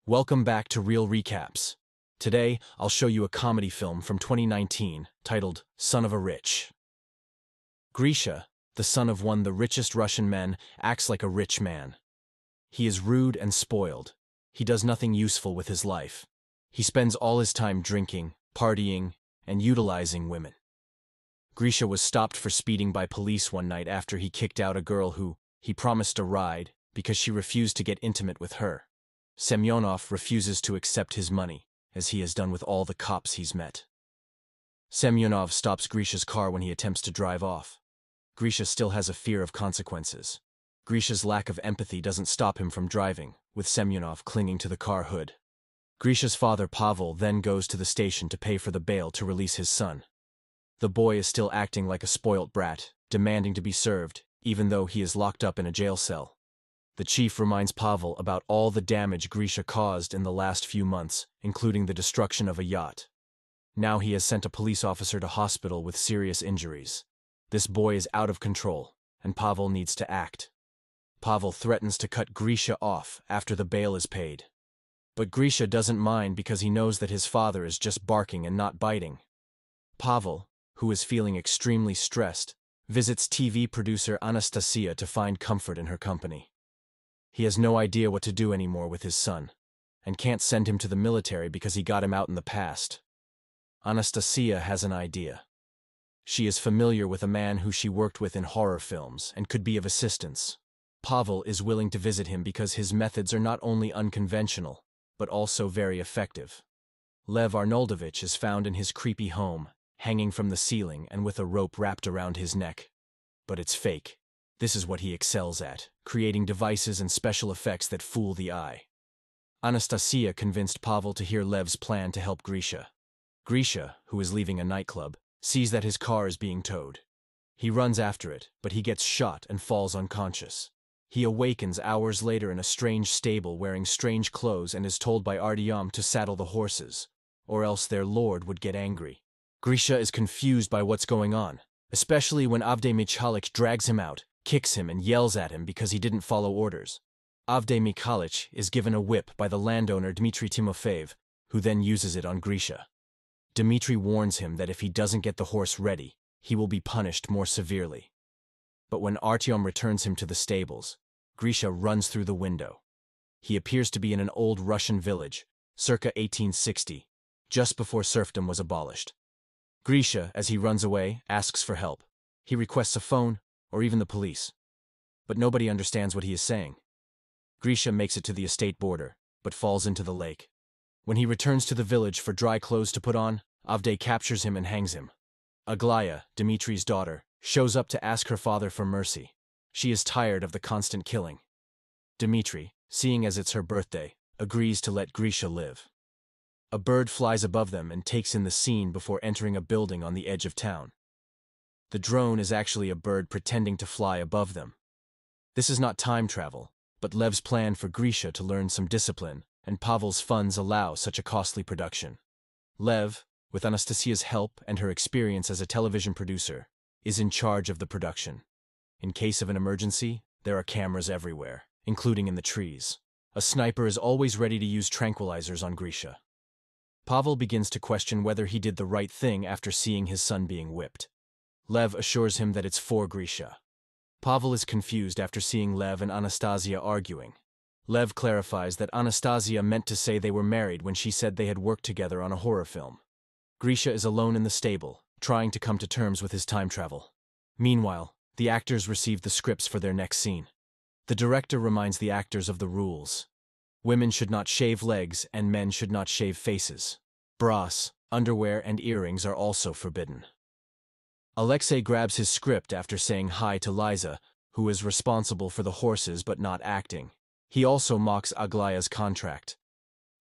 Welcome back to Real Recaps. Today, I'll show you a comedy film from 2019 titled Son of a Rich. Grisha, the son of one of the richest Russian men, acts like a rich man. He is rude and spoiled. He does nothing useful with his life. He spends all his time drinking, partying, and utilizing women. Grisha was stopped for speeding by police one night after he kicked out a girl who he promised a ride because she refused to get intimate with her. Semyonov refuses to accept his money, as he has done with all the cops he's met. Semyonov stops Grisha's car when he attempts to drive off. Grisha still has a fear of consequences. Grisha's lack of empathy doesn't stop him from driving, with Semyonov clinging to the car hood. Grisha's father Pavel then goes to the station to pay for the bail to release his son. The boy is still acting like a spoilt brat, demanding to be served, even though he is locked up in a jail cell. The chief reminds Pavel about all the damage Grisha caused in the last few months, including the destruction of a yacht. Now he has sent a police officer to hospital with serious injuries. This boy is out of control, and Pavel needs to act. Pavel threatens to cut Grisha off after the bail is paid. But Grisha doesn't mind because he knows that his father is just barking and not biting. Pavel, who is feeling extremely stressed, visits TV producer Anastasia to find comfort in her company. He has no idea what to do anymore with his son, and can't send him to the military because he got him out in the past. Anastasia has an idea. She is familiar with a man who she worked with in horror films and could be of assistance. Pavel is willing to visit him because his methods are not only unconventional, but also very effective. Lev Arnoldovich is found in his creepy home, hanging from the ceiling and with a rope wrapped around his neck. But it's fake. This is what he excels at, creating devices and special effects that fool the eye. Anastasia convinced Pavel to hear Lev's plan to help Grisha. Grisha, who is leaving a nightclub, sees that his car is being towed. He runs after it, but he gets shot and falls unconscious. He awakens hours later in a strange stable wearing strange clothes and is told by Artyom to saddle the horses, or else their lord would get angry. Grisha is confused by what's going on, especially when Avdey Mikhailich drags him out, kicks him and yells at him because he didn't follow orders. Avdey Mikhailich is given a whip by the landowner Dmitry Timofeyev, who then uses it on Grisha. Dmitry warns him that if he doesn't get the horse ready, he will be punished more severely. But when Artyom returns him to the stables, Grisha runs through the window. He appears to be in an old Russian village, circa 1860, just before serfdom was abolished. Grisha, as he runs away, asks for help. He requests a phone, or even the police. But nobody understands what he is saying. Grisha makes it to the estate border, but falls into the lake. When he returns to the village for dry clothes to put on, Avdey captures him and hangs him. Aglaya, Dmitry's daughter, shows up to ask her father for mercy. She is tired of the constant killing. Dmitry, seeing as it's her birthday, agrees to let Grisha live. A bird flies above them and takes in the scene before entering a building on the edge of town. The drone is actually a bird pretending to fly above them. This is not time travel, but Lev's plan for Grisha to learn some discipline, and Pavel's funds allow such a costly production. Lev, with Anastasia's help and her experience as a television producer, is in charge of the production. In case of an emergency, there are cameras everywhere, including in the trees. A sniper is always ready to use tranquilizers on Grisha. Pavel begins to question whether he did the right thing after seeing his son being whipped. Lev assures him that it's for Grisha. Pavel is confused after seeing Lev and Anastasia arguing. Lev clarifies that Anastasia meant to say they were married when she said they had worked together on a horror film. Grisha is alone in the stable, trying to come to terms with his time travel. Meanwhile, the actors receive the scripts for their next scene. The director reminds the actors of the rules. Women should not shave legs and men should not shave faces. Bras, underwear, and earrings are also forbidden. Alexei grabs his script after saying hi to Liza, who is responsible for the horses but not acting. He also mocks Aglaya's contract.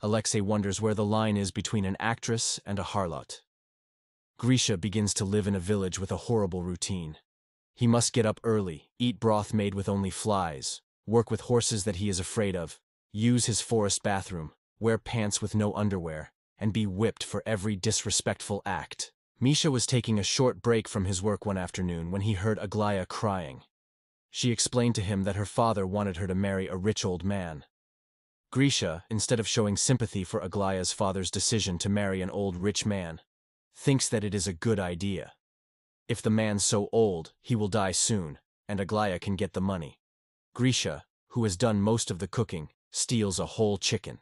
Alexei wonders where the line is between an actress and a harlot. Grisha begins to live in a village with a horrible routine. He must get up early, eat broth made with only flies, work with horses that he is afraid of, use his forest bathroom, wear pants with no underwear, and be whipped for every disrespectful act. Misha was taking a short break from his work one afternoon when he heard Aglaya crying. She explained to him that her father wanted her to marry a rich old man. Grisha, instead of showing sympathy for Aglaya's father's decision to marry an old rich man, thinks that it is a good idea. If the man's so old, he will die soon, and Aglaya can get the money. Grisha, who has done most of the cooking, steals a whole chicken.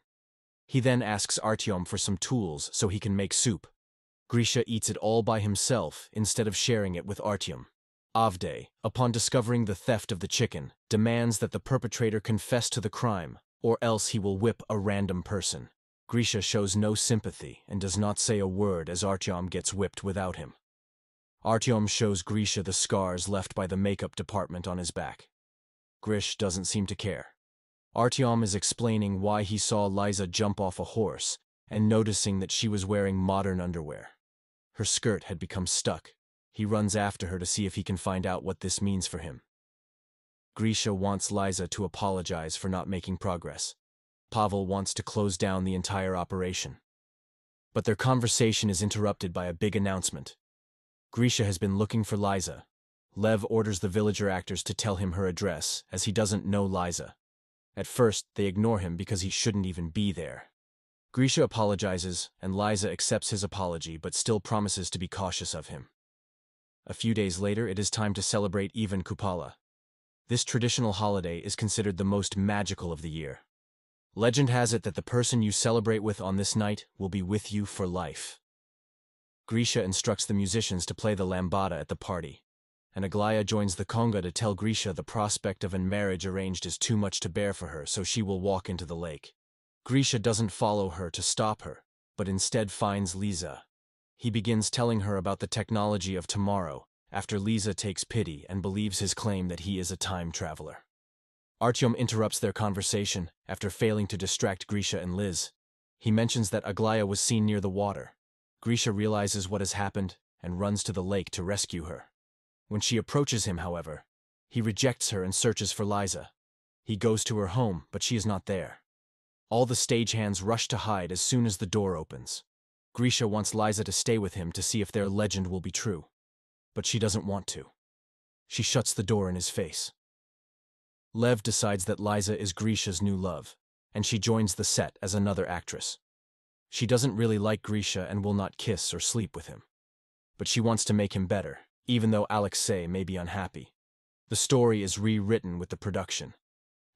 He then asks Artyom for some tools so he can make soup. Grisha eats it all by himself instead of sharing it with Artyom. Avdej, upon discovering the theft of the chicken, demands that the perpetrator confess to the crime, or else he will whip a random person. Grisha shows no sympathy and does not say a word as Artyom gets whipped without him. Artyom shows Grisha the scars left by the makeup department on his back. Grish doesn't seem to care. Artyom is explaining why he saw Liza jump off a horse and noticing that she was wearing modern underwear. Her skirt had become stuck. He runs after her to see if he can find out what this means for him. Grisha wants Liza to apologize for not making progress. Pavel wants to close down the entire operation. But their conversation is interrupted by a big announcement. Grisha has been looking for Liza. Lev orders the villager actors to tell him her address, as he doesn't know Liza. At first, they ignore him because he shouldn't even be there. Grisha apologizes, and Liza accepts his apology but still promises to be cautious of him. A few days later, it is time to celebrate Ivan Kupala. This traditional holiday is considered the most magical of the year. Legend has it that the person you celebrate with on this night will be with you for life. Grisha instructs the musicians to play the lambada at the party, and Aglaya joins the conga to tell Grisha the prospect of a marriage arranged is too much to bear for her, so she will walk into the lake. Grisha doesn't follow her to stop her, but instead finds Liza. He begins telling her about the technology of tomorrow, after Liza takes pity and believes his claim that he is a time traveler. Artyom interrupts their conversation after failing to distract Grisha and Liz. He mentions that Aglaya was seen near the water. Grisha realizes what has happened and runs to the lake to rescue her. When she approaches him, however, he rejects her and searches for Liza. He goes to her home, but she is not there. All the stagehands rush to hide as soon as the door opens. Grisha wants Liza to stay with him to see if their legend will be true. But she doesn't want to. She shuts the door in his face. Lev decides that Liza is Grisha's new love, and she joins the set as another actress. She doesn't really like Grisha and will not kiss or sleep with him. But she wants to make him better, even though Alexei may be unhappy. The story is rewritten with the production.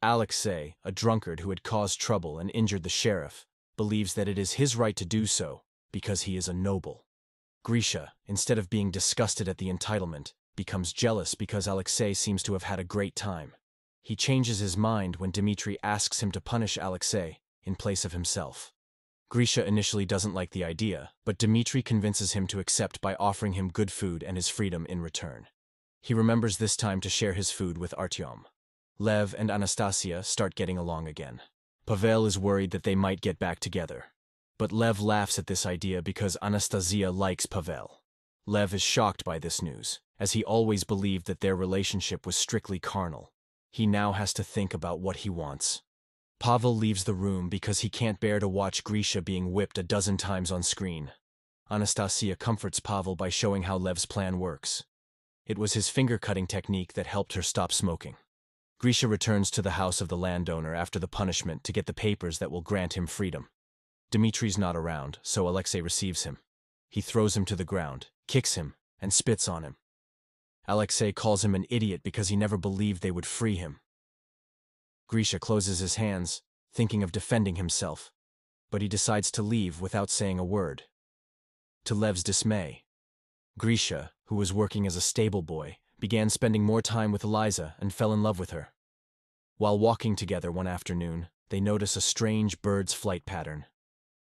Alexei, a drunkard who had caused trouble and injured the sheriff, believes that it is his right to do so because he is a noble. Grisha, instead of being disgusted at the entitlement, becomes jealous because Alexei seems to have had a great time. He changes his mind when Dmitri asks him to punish Alexei in place of himself. Grisha initially doesn't like the idea, but Dmitri convinces him to accept by offering him good food and his freedom in return. He remembers this time to share his food with Artyom. Lev and Anastasia start getting along again. Pavel is worried that they might get back together. But Lev laughs at this idea because Anastasia likes Pavel. Lev is shocked by this news, as he always believed that their relationship was strictly carnal. He now has to think about what he wants. Pavel leaves the room because he can't bear to watch Grisha being whipped a dozen times on screen. Anastasia comforts Pavel by showing how Lev's plan works. It was his finger-cutting technique that helped her stop smoking. Grisha returns to the house of the landowner after the punishment to get the papers that will grant him freedom. Dmitri's not around, so Alexei receives him. He throws him to the ground, kicks him, and spits on him. Alexei calls him an idiot because he never believed they would free him. Grisha closes his hands, thinking of defending himself, but he decides to leave without saying a word. To Lev's dismay, Grisha, who was working as a stable boy, began spending more time with Liza and fell in love with her. While walking together one afternoon, they notice a strange bird's flight pattern.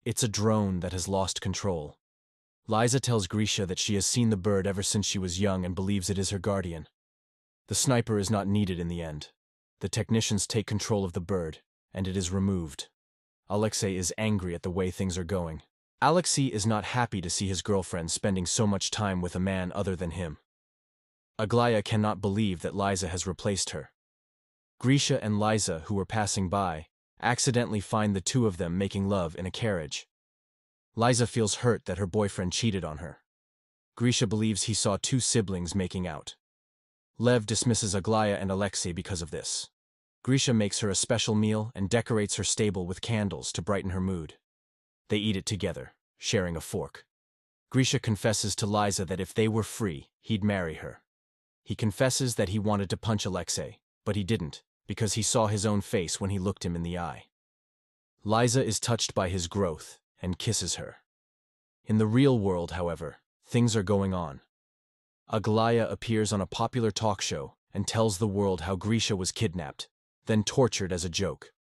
It's a drone that has lost control. Liza tells Grisha that she has seen the bird ever since she was young and believes it is her guardian. The sniper is not needed in the end. The technicians take control of the bird, and it is removed. Alexei is angry at the way things are going. Alexei is not happy to see his girlfriend spending so much time with a man other than him. Aglaya cannot believe that Liza has replaced her. Grisha and Liza, who were passing by, accidentally find the two of them making love in a carriage. Liza feels hurt that her boyfriend cheated on her. Grisha believes he saw two siblings making out. Lev dismisses Aglaya and Alexei because of this. Grisha makes her a special meal and decorates her stable with candles to brighten her mood. They eat it together, sharing a fork. Grisha confesses to Liza that if they were free, he'd marry her. He confesses that he wanted to punch Alexei, but he didn't, because he saw his own face when he looked him in the eye. Liza is touched by his growth and kisses her. In the real world, however, things are going on. Aglaya appears on a popular talk show and tells the world how Grisha was kidnapped, then tortured as a joke.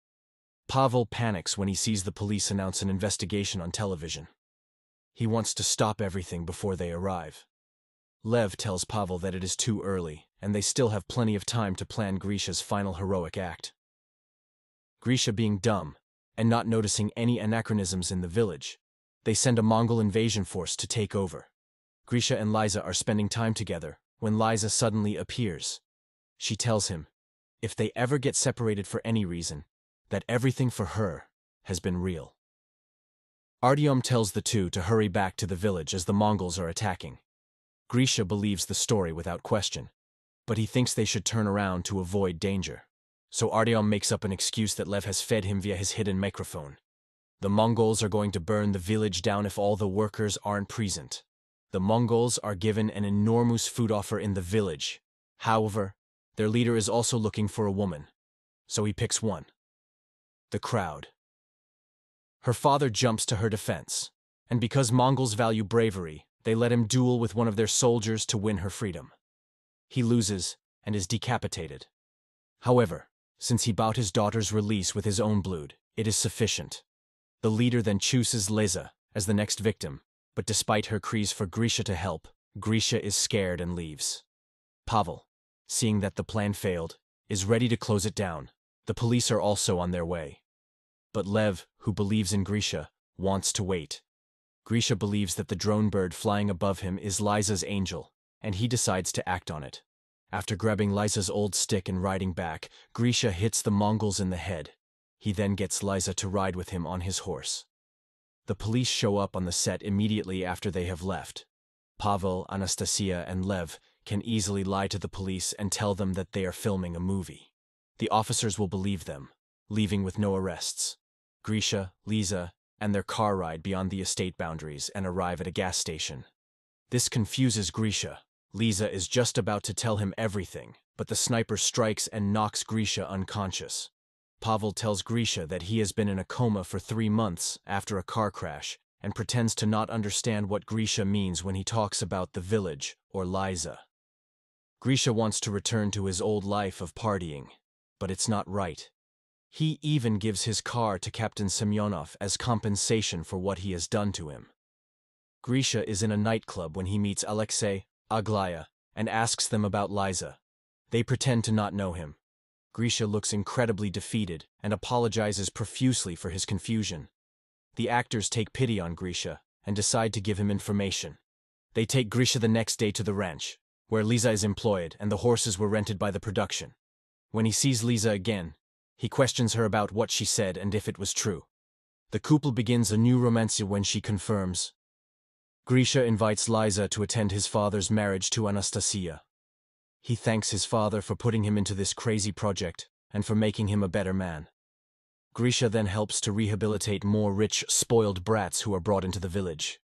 Pavel panics when he sees the police announce an investigation on television. He wants to stop everything before they arrive. Lev tells Pavel that it is too early, and they still have plenty of time to plan Grisha's final heroic act. Grisha being dumb, and not noticing any anachronisms in the village, they send a Mongol invasion force to take over. Grisha and Liza are spending time together when Liza suddenly appears. She tells him, if they ever get separated for any reason, that everything for her has been real. Artyom tells the two to hurry back to the village as the Mongols are attacking. Grisha believes the story without question, but he thinks they should turn around to avoid danger. So Artyom makes up an excuse that Lev has fed him via his hidden microphone. The Mongols are going to burn the village down if all the workers aren't present. The Mongols are given an enormous food offer in the village. However, their leader is also looking for a woman, so he picks one. The crowd. Her father jumps to her defense, and because Mongols value bravery, they let him duel with one of their soldiers to win her freedom. He loses and is decapitated. However, since he bought his daughter's release with his own blood, it is sufficient. The leader then chooses Liza as the next victim, but despite her cries for Grisha to help, Grisha is scared and leaves. Pavel, seeing that the plan failed, is ready to close it down. The police are also on their way. But Lev, who believes in Grisha, wants to wait. Grisha believes that the drone bird flying above him is Liza's angel, and he decides to act on it. After grabbing Liza's old stick and riding back, Grisha hits the Mongols in the head. He then gets Liza to ride with him on his horse. The police show up on the set immediately after they have left. Pavel, Anastasia, and Lev can easily lie to the police and tell them that they are filming a movie. The officers will believe them, leaving with no arrests. Grisha, Liza, and their car ride beyond the estate boundaries and arrive at a gas station. This confuses Grisha. Liza is just about to tell him everything, but the sniper strikes and knocks Grisha unconscious. Pavel tells Grisha that he has been in a coma for 3 months after a car crash and pretends to not understand what Grisha means when he talks about the village or Liza. Grisha wants to return to his old life of partying, but it's not right. He even gives his car to Captain Semyonov as compensation for what he has done to him. Grisha is in a nightclub when he meets Alexei, Aglaya, and asks them about Liza. They pretend to not know him. Grisha looks incredibly defeated and apologizes profusely for his confusion. The actors take pity on Grisha and decide to give him information. They take Grisha the next day to the ranch, where Liza is employed and the horses were rented by the production. When he sees Liza again, he questions her about what she said and if it was true. The couple begins a new romance when she confirms. Grisha invites Liza to attend his father's marriage to Anastasia. He thanks his father for putting him into this crazy project and for making him a better man. Grisha then helps to rehabilitate more rich, spoiled brats who are brought into the village.